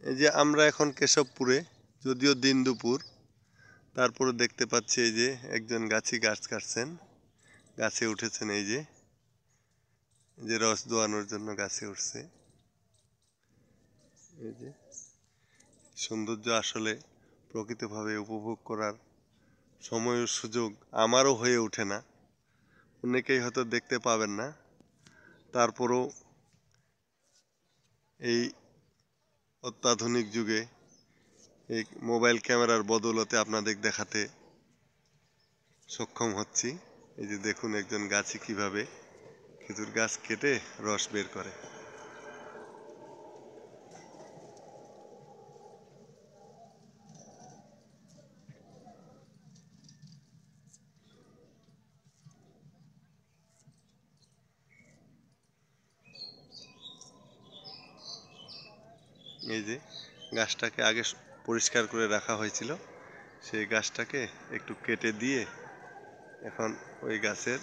এই যে আমরা এখন কেশবপুরে, যদিও দিন দুপুর, তারপরে দেখতে পাচ্ছি এই যে একজন গাছি গাছ কাটছেন, গাছে উঠেছেন। এই যে রস দোয়ানোর জন্য গাছে উঠছে। এই যে সৌন্দর্য আসলে প্রকৃতভাবে উপভোগ করার সময় ও সুযোগ আমারও হয়ে ওঠে না, অনেকেই হয়তো দেখতে পাবেন না। তারপরও এই অত্যাধুনিক যুগে এই মোবাইল ক্যামেরার বদৌলতে আপনাদের দেখাতে সক্ষম হচ্ছি। এই যে দেখুন একজন গাছি কিভাবে খেজুর গাছ কেটে রস বের করে। এই যে গাছটাকে আগে পরিষ্কার করে রাখা হয়েছিল, সেই গাছটাকে একটু কেটে দিয়ে এখন ওই গাছের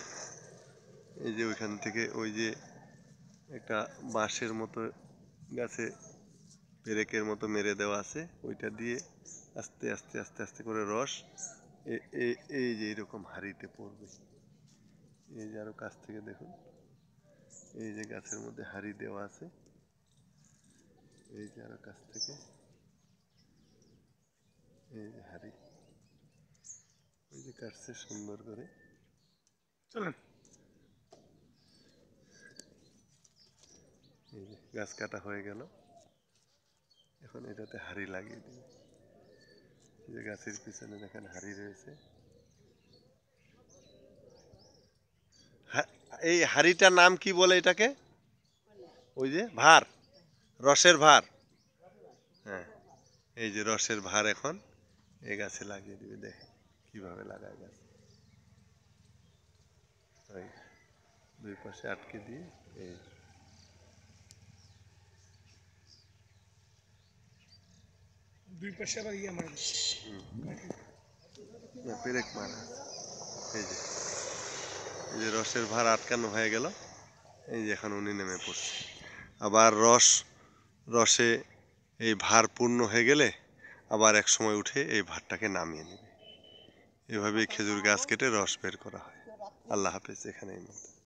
এই যে ওইখান থেকে ওই যে একটা বাঁশের মতো গাছে পেরেকের মতো মেরে দেওয়া আছে, ওইটা দিয়ে আস্তে আস্তে আস্তে আস্তে করে রস এই যে এরকম হাঁড়িতে পড়বে। এই যে আরো কাছ থেকে দেখুন, এই যে গাছের মধ্যে হাঁড়ি দেওয়া আছে, এই যে আরো কাছ থেকে এই যে হাঁড়ি, ওই যে কাটছে সুন্দর করে। চলেন, এই যে গাছ কাটা হয়ে গেল, এখন এটাতে হাঁড়ি লাগিয়ে দিবে। এই যে গাছের পিছনে দেখেন হাঁড়ি রয়েছে। এই হাঁড়িটার নাম কি বলে এটাকে? ওই যে ভার, রসের ভার। হ্যাঁ, এই যে রসের ভার এখন এই গাছে লাগিয়ে দিবে। দেখে কিভাবে লাগায় গাছ, ওই দুই পাশে আটকে দিয়ে এই দুই পাশে আবার ইয়ে মারা পেরেক মারা। এই যে রসের ভার আটকানো হয়ে গেল। এই যে এখন উনি নেমে পড়ছে। আবার রসে এই ভার পূর্ণ হয়ে গেলে আবার এক সময় উঠে এই ভারটাকে নামিয়ে নেবে। এভাবেই খেজুর গাছ কেটে রস বের করা হয়। আল্লাহ হাফেজ। এখানেই